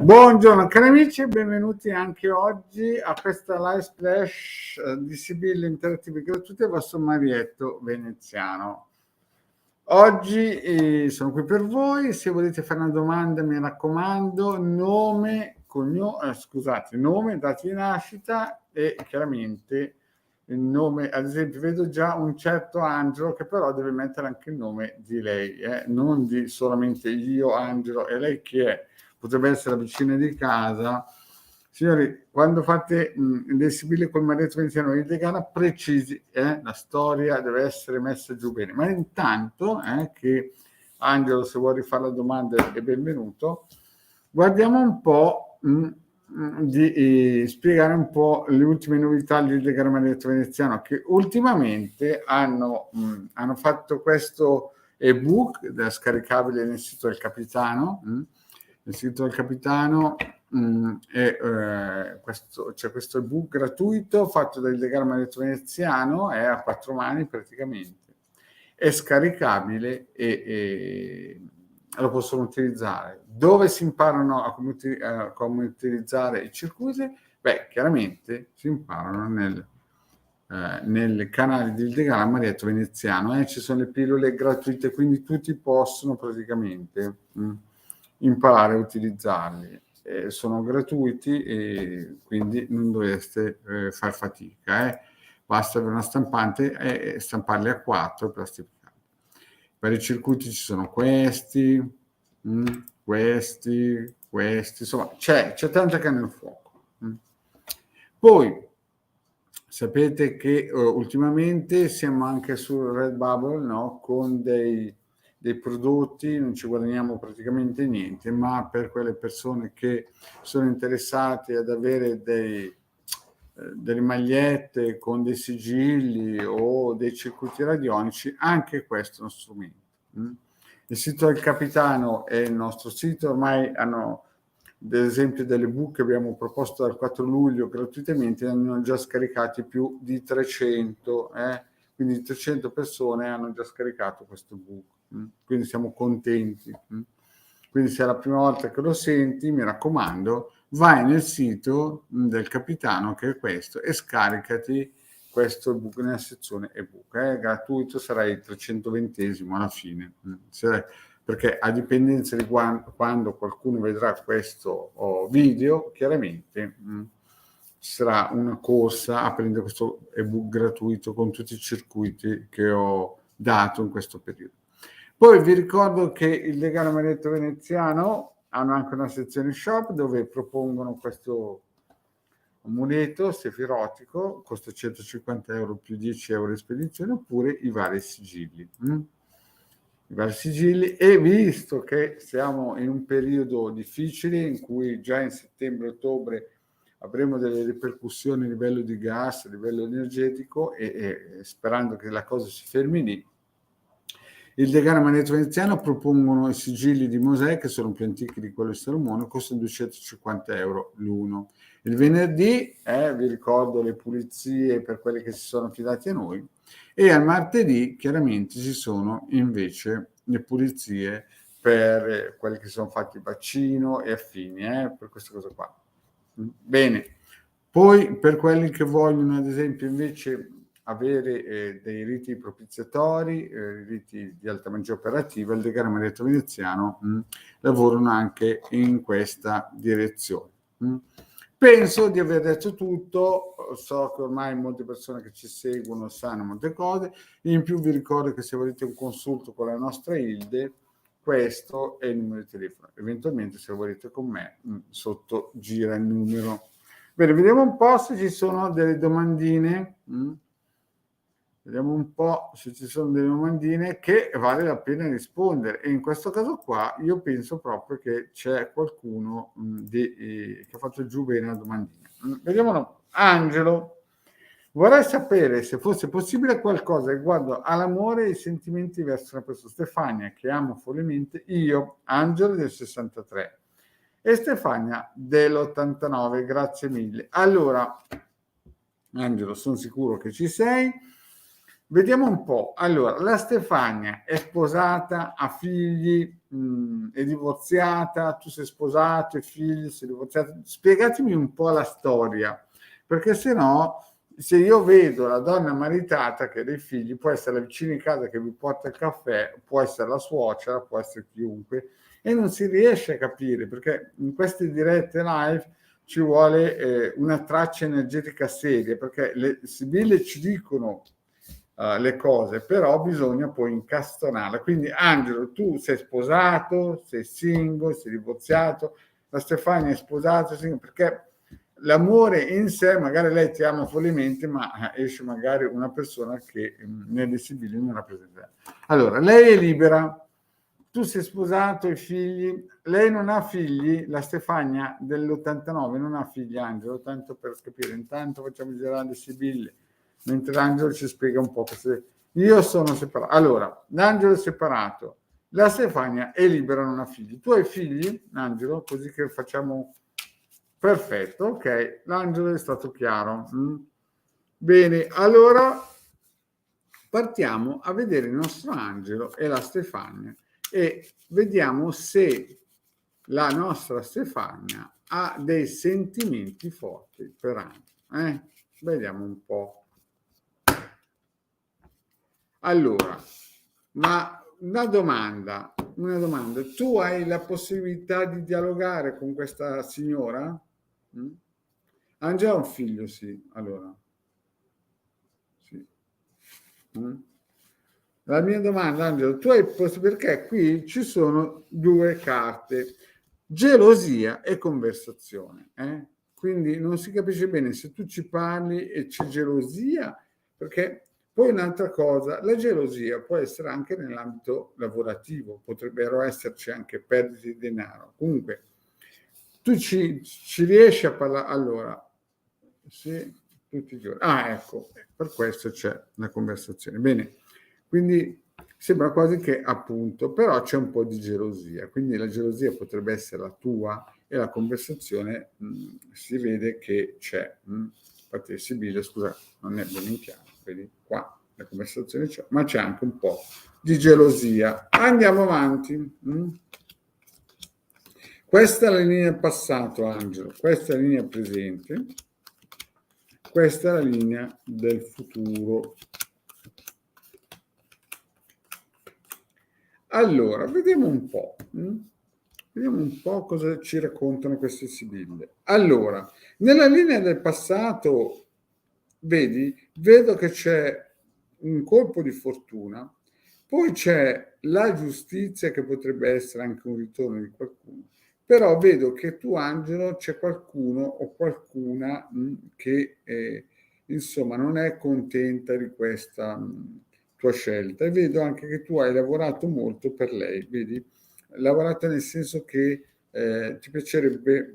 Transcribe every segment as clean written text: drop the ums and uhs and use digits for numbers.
Buongiorno cari amici e benvenuti anche oggi a questa live splash di Sibilla Interattivi Gratuiti, il vostro Marietto Veneziano. Oggi sono qui per voi, se volete fare una domanda mi raccomando, nome, nome, data di nascita e chiaramente il nome. Ad esempio vedo già un certo Angelo che però deve mettere anche il nome di lei, non di solamente io, Angelo, e lei chi è? Potrebbe essere la vicina di casa. Signori, quando fate del Sibille col Marietto Veneziano in Legana, precisi, la storia deve essere messa giù bene. Ma intanto, che Angelo, se vuoi rifare la domanda, è benvenuto, guardiamo un po' di spiegare un po' le ultime novità di Legana Marietto Veneziano, che ultimamente hanno fatto questo ebook scaricabile nel sito del Capitano. Nel sito del Capitano c'è questo ebook gratuito fatto dal Legale Marietto Veneziano, è a 4 mani praticamente, è scaricabile e lo possono utilizzare. Dove si imparano a come utilizzare i circuiti? Beh, chiaramente si imparano nel canale di Legale Marietto Veneziano, ci sono le pillole gratuite, quindi tutti possono praticamente imparare a utilizzarli. Sono gratuiti e quindi non dovreste far fatica. Basta avere una stampante e stamparli a 4 e plastificarli. Per i circuiti ci sono questi, insomma c'è tanta carne al fuoco. Poi sapete che ultimamente siamo anche sul Redbubble, no? Con dei prodotti, non ci guadagniamo praticamente niente, ma per quelle persone che sono interessate ad avere delle magliette con dei sigilli o dei circuiti radionici, anche questo è uno strumento. Il sito del Capitano è il nostro sito, ormai hanno, ad esempio, delle book che abbiamo proposto dal 4 luglio gratuitamente, ne hanno già scaricati più di 300, quindi 300 persone hanno già scaricato questo book, quindi siamo contenti. Quindi se è la prima volta che lo senti, mi raccomando, vai nel sito del Capitano, che è questo, e scaricati questo ebook nella sezione ebook. È gratuito, sarà il 320esimo alla fine, perché a dipendenza di quando qualcuno vedrà questo video, chiaramente ci sarà una corsa a prendere questo ebook gratuito con tutti i circuiti che ho dato in questo periodo. Poi vi ricordo che il Legale Marietto Veneziano hanno anche una sezione shop dove propongono questo amuleto sefirotico, costa 150 euro più 10 euro di spedizione, oppure i vari sigilli. E visto che siamo in un periodo difficile in cui già in settembre-ottobre avremo delle ripercussioni a livello di gas, a livello energetico e sperando che la cosa si fermi lì, il Legale Marietto Veneziano propongono i sigilli di Mosè, che sono più antichi di quello di Salomone, costano 250 euro l'uno. Il venerdì, vi ricordo, le pulizie per quelli che si sono affidati a noi, e al martedì chiaramente ci sono invece le pulizie per quelli che sono fatti vaccino e affini, per questa cosa qua. Bene, poi per quelli che vogliono ad esempio invece avere dei riti propiziatori, riti di alta magia operativa, il Legale Marietto Veneziano lavorano anche in questa direzione. Penso di aver detto tutto, so che ormai molte persone che ci seguono sanno molte cose, in più vi ricordo che se volete un consulto con la nostra Hilde, questo è il numero di telefono, eventualmente se volete con me sotto gira il numero. Bene, vediamo un po' se ci sono delle domandine. Vediamo un po' se ci sono delle domandine che vale la pena rispondere, e in questo caso qua io penso proprio che c'è qualcuno che ha fatto giù bene la domandina. Vediamo. Angelo, vorrei sapere se fosse possibile qualcosa riguardo all'amore e ai sentimenti verso una persona. Stefania, che amo follemente, io, Angelo del 63 e Stefania dell'89, grazie mille. Allora, Angelo, sono sicuro che ci sei. vediamo un po'. Allora, la Stefania è sposata, ha figli, è divorziata, tu sei sposato, hai figli, sei divorziato. Spiegatemi un po' la storia, perché se no, se io vedo la donna maritata che ha dei figli, può essere la vicina di casa che vi porta il caffè, può essere la suocera, può essere chiunque, e non si riesce a capire, perché in queste dirette live ci vuole una traccia energetica seria, perché le sibille ci dicono le cose, però bisogna poi incastonarle. Quindi Angelo, tu sei sposato, sei single, sei divorziato, la Stefania è sposata, single, perché l'amore in sé, magari lei ti ama follemente, ma esce magari una persona che nelle sibille non rappresenta. Allora, lei è libera, tu sei sposato, hai figli, lei non ha figli, la Stefania dell'89 non ha figli, Angelo, tanto per capire, intanto facciamo girare le sibille, mentre Angelo ci spiega un po'. Io sono separato. Allora, l'Angelo è separato, la Stefania è libera, non ha figli. Tu hai figli, Angelo? Così che facciamo... Perfetto, ok, l'Angelo è stato chiaro. Bene, allora partiamo a vedere il nostro Angelo e la Stefania e vediamo se la nostra Stefania ha dei sentimenti forti per Angelo. Vediamo un po'. Allora, ma una domanda, tu hai la possibilità di dialogare con questa signora? Angela ha un figlio, sì, allora. Sì. La mia domanda, Angelo, tu hai perché qui ci sono due carte, gelosia e conversazione, quindi non si capisce bene se tu ci parli e c'è gelosia, perché poi un'altra cosa, la gelosia può essere anche nell'ambito lavorativo, potrebbero esserci anche perdite di denaro. Comunque, tu ci riesci a parlare, allora, sì, tutti i giorni. Ah, ecco, per questo c'è la conversazione. Bene, quindi sembra quasi che appunto, però c'è un po' di gelosia, quindi la gelosia potrebbe essere la tua e la conversazione si vede che c'è. Infatti Sibilla, scusa, non è ben in chiaro, vedi qua la conversazione c'è, ma c'è anche un po' di gelosia. Andiamo avanti. Questa è la linea passato, Angelo, questa è la linea presente, questa è la linea del futuro. Allora, vediamo un po'. Vediamo un po' cosa ci raccontano queste sibille. Allora, nella linea del passato, vedo che c'è un colpo di fortuna, poi c'è la giustizia che potrebbe essere anche un ritorno di qualcuno, però vedo che tu, Angelo, c'è qualcuno o qualcuna che insomma non è contenta di questa tua scelta, e vedo anche che tu hai lavorato molto per lei, vedi? Lavorato nel senso che ti piacerebbe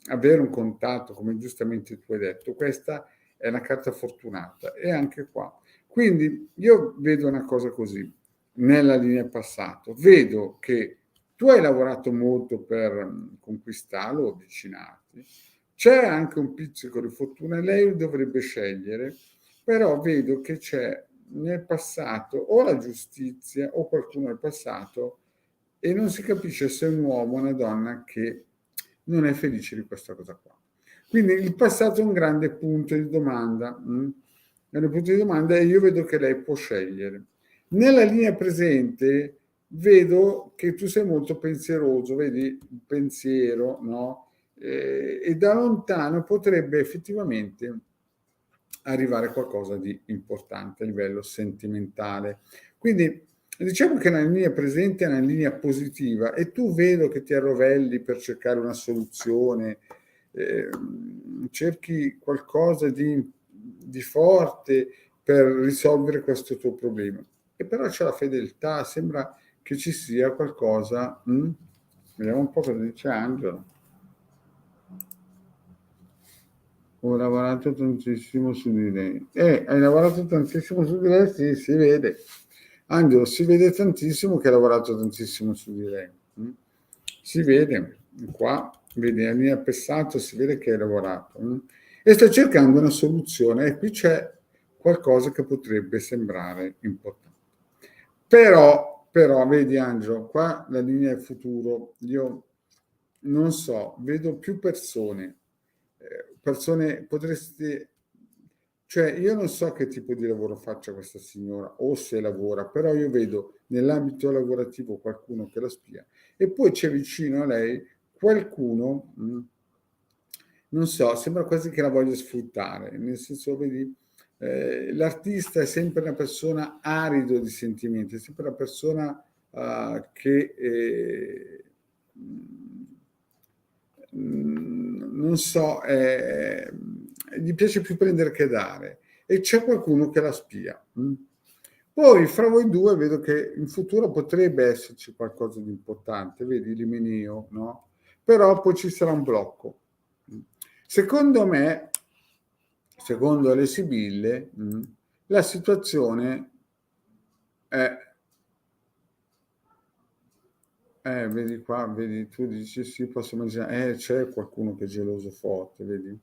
avere un contatto, come giustamente tu hai detto. Questa è una carta fortunata, e anche qua. Quindi io vedo una cosa così, nella linea passato, vedo che tu hai lavorato molto per conquistarlo o avvicinarti, c'è anche un pizzico di fortuna, lei dovrebbe scegliere, però vedo che c'è nel passato o la giustizia o qualcuno del passato, e non si capisce se è un uomo o una donna che non è felice di questa cosa qua. Quindi il passato è un grande punto di domanda, e io vedo che lei può scegliere. Nella linea presente vedo che tu sei molto pensieroso, vedi il pensiero, no? E da lontano potrebbe effettivamente arrivare a qualcosa di importante a livello sentimentale. Quindi diciamo che la linea presente è una linea positiva, e tu vedo che ti arrovelli per cercare una soluzione, cerchi qualcosa di forte per risolvere questo tuo problema. E però c'è la fedeltà, sembra che ci sia qualcosa. Vediamo un po' cosa dice Angelo. Ho lavorato tantissimo su di lei. Hai lavorato tantissimo su di lei? Sì, si vede. Angelo, si vede tantissimo che hai lavorato tantissimo su di lei. Si vede qua, vedi, la linea passato, si vede che hai lavorato. E sta cercando una soluzione. E qui c'è qualcosa che potrebbe sembrare importante. Però, vedi Angelo, qua la linea del futuro, io non so, vedo più persone, potresti, cioè io non so che tipo di lavoro faccia questa signora o se lavora, però io vedo nell'ambito lavorativo qualcuno che la spia e poi c'è vicino a lei qualcuno, non so, sembra quasi che la voglia sfruttare, nel senso, vedi, l'artista è sempre una persona arido di sentimenti, è sempre una persona che non so, gli piace più prendere che dare e c'è qualcuno che la spia. Poi fra voi due vedo che in futuro potrebbe esserci qualcosa di importante, vedi l'Imeneo, no? Però poi ci sarà un blocco. Secondo me, secondo le Sibille, la situazione è vedi qua, vedi, tu dici sì, posso immaginare, c'è qualcuno che è geloso forte, vedi?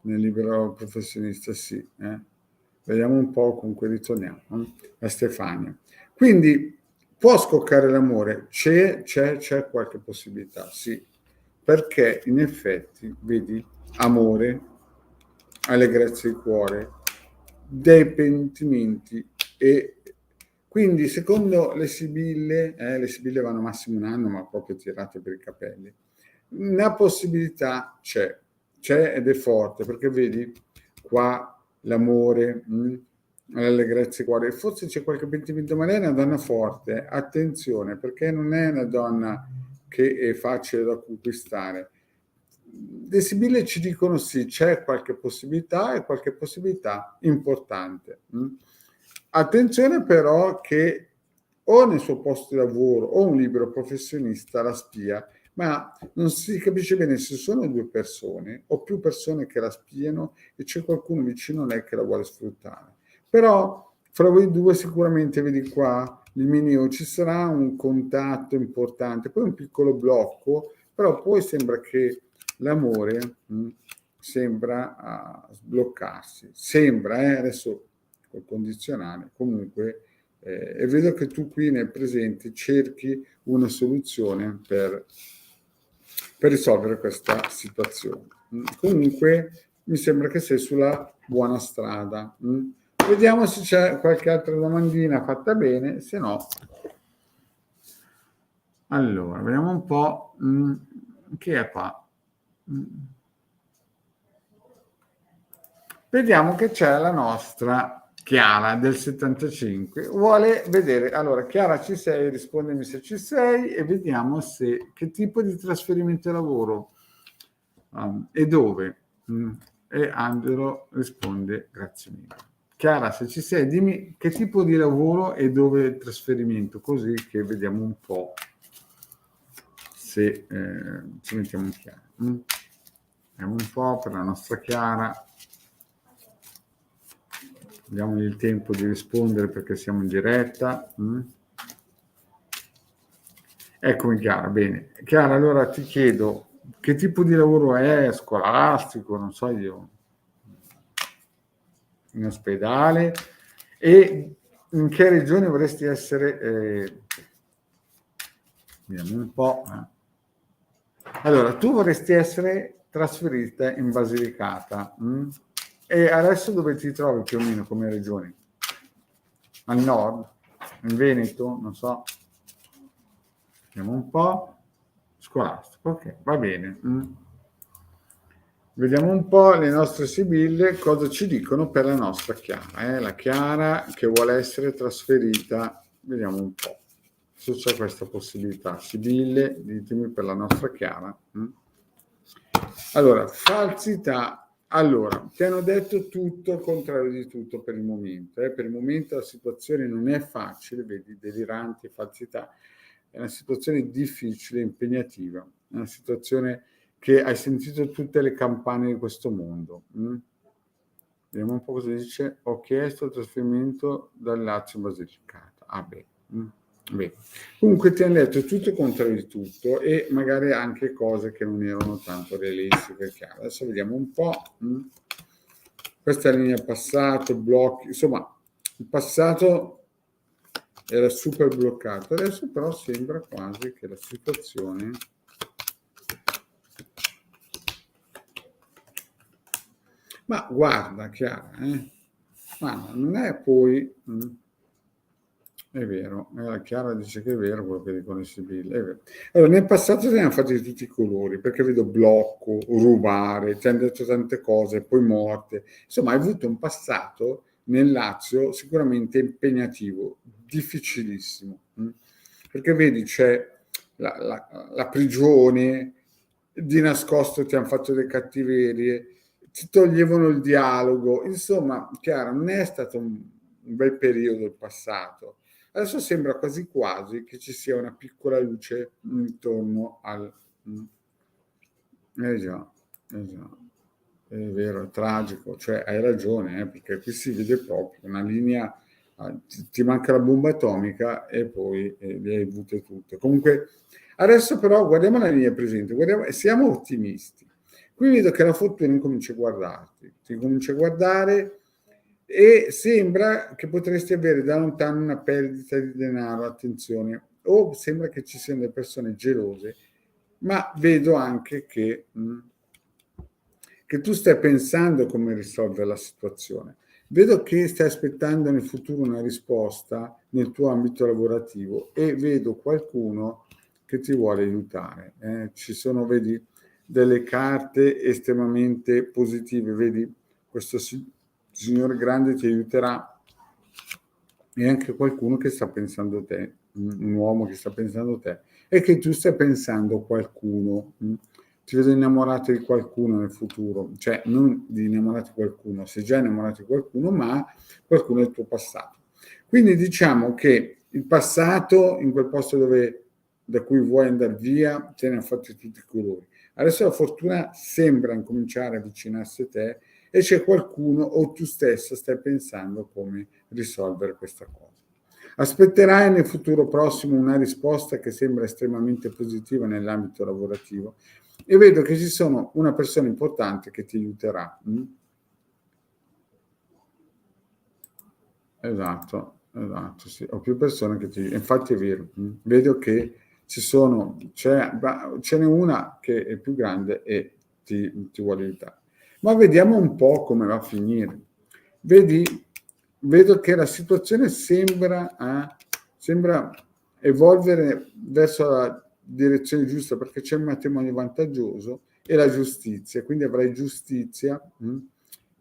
Nel libero professionista sì. Vediamo un po', comunque ritorniamo a Stefania. Quindi può scoccare l'amore? C'è qualche possibilità, sì, perché in effetti, vedi, amore, allegrezza di cuore, dei pentimenti e quindi secondo le Sibille vanno massimo un anno, ma proprio tirate per i capelli, una possibilità c'è ed è forte, perché vedi qua l'amore, l'allegrezza di cuore, forse c'è qualche pentimento, ma lei è una donna forte, attenzione, perché non è una donna che è facile da conquistare. Le Sibille ci dicono sì, c'è qualche possibilità e qualche possibilità importante. Attenzione però che o nel suo posto di lavoro o un libero professionista la spia, ma non si capisce bene se sono due persone o più persone che la spiano e c'è qualcuno vicino a lei che la vuole sfruttare. Però fra voi due sicuramente, vedi qua, l'Imeneo, ci sarà un contatto importante, poi un piccolo blocco, però poi sembra che l'amore sembra sbloccarsi. Sembra, adesso col condizionale, comunque, e vedo che tu qui nel presente cerchi una soluzione per risolvere questa situazione. Comunque mi sembra che sei sulla buona strada. Vediamo se c'è qualche altra domandina fatta bene, se no. Allora, vediamo un po'. Chi è qua? Vediamo che c'è la nostra Chiara del 75. Vuole vedere, allora Chiara ci sei, rispondimi se ci sei e vediamo che tipo di trasferimento di lavoro e dove. E Angelo risponde grazie mille. Chiara, se ci sei, dimmi che tipo di lavoro e dove il trasferimento, così che vediamo un po' se ci mettiamo in chiaro. Vediamo un po' per la nostra Chiara. Diamogli il tempo di rispondere perché siamo in diretta. Eccomi Chiara, bene. Chiara, allora ti chiedo che tipo di lavoro è, scolastico, non so io, in ospedale, e in che regione vorresti essere? Vediamo un po'. Allora, tu vorresti essere trasferita in Basilicata. E adesso dove ti trovi più o meno come regione? Al nord? In Veneto? Non so. Vediamo un po'. Scolastico, ok, va bene. Vediamo un po' le nostre Sibille cosa ci dicono per la nostra Chiara. La Chiara che vuole essere trasferita. Vediamo un po' se c'è questa possibilità. Sibille, ditemi per la nostra Chiara. Allora, falsità. Allora, ti hanno detto tutto il contrario di tutto per il momento. Per il momento la situazione non è facile, vedi, deliranti, falsità. È una situazione difficile, impegnativa. È una situazione che hai sentito tutte le campane di questo mondo. Vediamo un po' cosa dice. Ho chiesto il trasferimento dal Lazio in Basilicata. Beh, comunque ti hanno detto tutto il contrario di tutto e magari anche cose che non erano tanto realistiche. Chiaro. Adesso vediamo un po'. questa è la linea passato, blocchi, insomma, il passato era super bloccato, adesso però sembra quasi che la situazione ma guarda Chiara, ma non è poi è vero, Chiara dice che è vero quello che dicono i Sibille, è vero. Allora, nel passato ne hanno fatti di tutti i colori, perché vedo blocco, rubare, ti hanno detto tante cose, poi morte. Insomma, hai avuto un passato nel Lazio sicuramente impegnativo, difficilissimo. Perché vedi, c'è la prigione, di nascosto ti hanno fatto le cattiverie, ti toglievano il dialogo. Insomma, Chiara, non è stato un bel periodo il passato. Adesso sembra quasi quasi che ci sia una piccola luce intorno al... già, è vero, è tragico, cioè hai ragione, perché qui si vede proprio una linea, ti manca la bomba atomica e poi le hai avute tutte. Comunque, adesso però guardiamo la linea presente, guardiamo, e siamo ottimisti. Qui vedo che la fortuna incomincia a guardarti, ti comincia a guardare e sembra che potresti avere da lontano una perdita di denaro, attenzione, o sembra che ci siano delle persone gelose, ma vedo anche che tu stai pensando come risolvere la situazione. Vedo che stai aspettando nel futuro una risposta nel tuo ambito lavorativo e vedo qualcuno che ti vuole aiutare. Ci sono, vedi, delle carte estremamente positive, vedi, questo signore grande ti aiuterà e anche qualcuno che sta pensando a te, un uomo che sta pensando a te e che tu stai pensando a qualcuno. Ti vedo innamorato di qualcuno nel futuro, cioè non di innamorato di qualcuno, sei già innamorato di qualcuno, ma qualcuno del tuo passato. Quindi diciamo che il passato, in quel posto da cui vuoi andare via, te ne ha fatti tutti i colori. Adesso la fortuna sembra incominciare a avvicinarsi a te e c'è qualcuno o tu stesso stai pensando come risolvere questa cosa. Aspetterai nel futuro prossimo una risposta che sembra estremamente positiva nell'ambito lavorativo e vedo che ci sono una persona importante che ti aiuterà. Esatto, sì. Ho più persone che ti... Infatti è vero, vedo che ce n'è una che è più grande e ti vuole aiutare. Ma vediamo un po' come va a finire. Vedo che la situazione sembra evolvere verso la direzione giusta perché c'è un matrimonio vantaggioso e la giustizia, quindi avrai giustizia,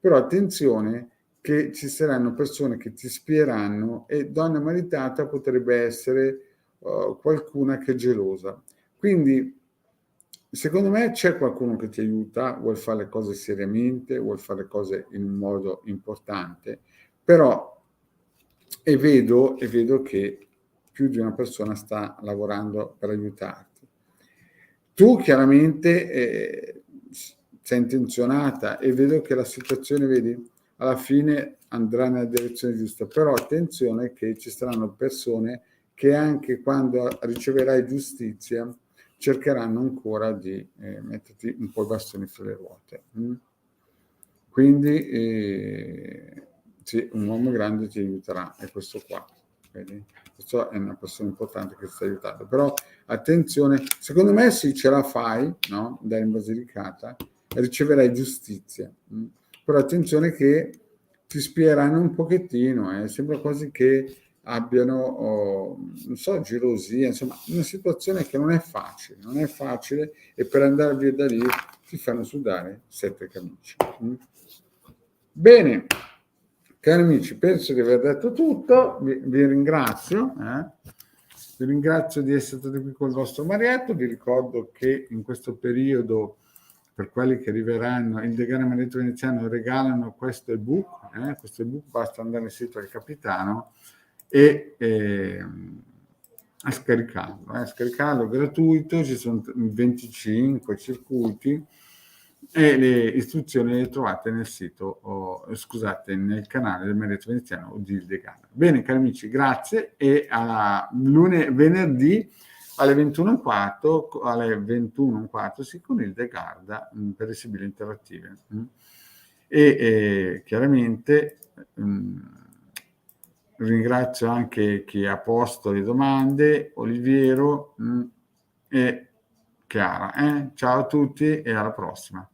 però attenzione che ci saranno persone che ti spieranno e donna maritata potrebbe essere qualcuna che è gelosa. Quindi secondo me c'è qualcuno che ti aiuta, vuol fare le cose seriamente, vuol fare le cose in un modo importante, però e vedo che più di una persona sta lavorando per aiutarti. Tu chiaramente sei intenzionata e vedo che la situazione, vedi, alla fine andrà nella direzione giusta, però attenzione che ci saranno persone che anche quando riceverai giustizia cercheranno ancora di metterti un po' i bastoni fra le ruote. Quindi sì, un uomo grande ti aiuterà, è questo qua. Vedi? Questa è una persona importante che ti sta aiutando, però attenzione, secondo me sì, ce la fai, no? Andare in Basilicata, riceverai giustizia, però attenzione che ti spieranno un pochettino, sembra quasi che abbiano, non so, gelosia, insomma, una situazione che non è facile e per andare via da lì ti fanno sudare 7 camicie. Bene, cari amici, penso di aver detto tutto, vi ringrazio. Vi ringrazio di essere stati qui con il vostro Marietto, vi ricordo che in questo periodo, per quelli che arriveranno, il Decano Marietto Veneziano regalano questo ebook, basta andare nel sito del Capitano e a scaricarlo gratuito, ci sono 25 circuiti e le istruzioni le trovate nel sito, nel canale del Marietto Veneziano di Il Decano. Bene, cari amici, grazie e a venerdì alle 21:15, sì, con il De Garda per le Sibille Interattive. e chiaramente ringrazio anche chi ha posto le domande, Oliviero e Chiara. Ciao a tutti e alla prossima.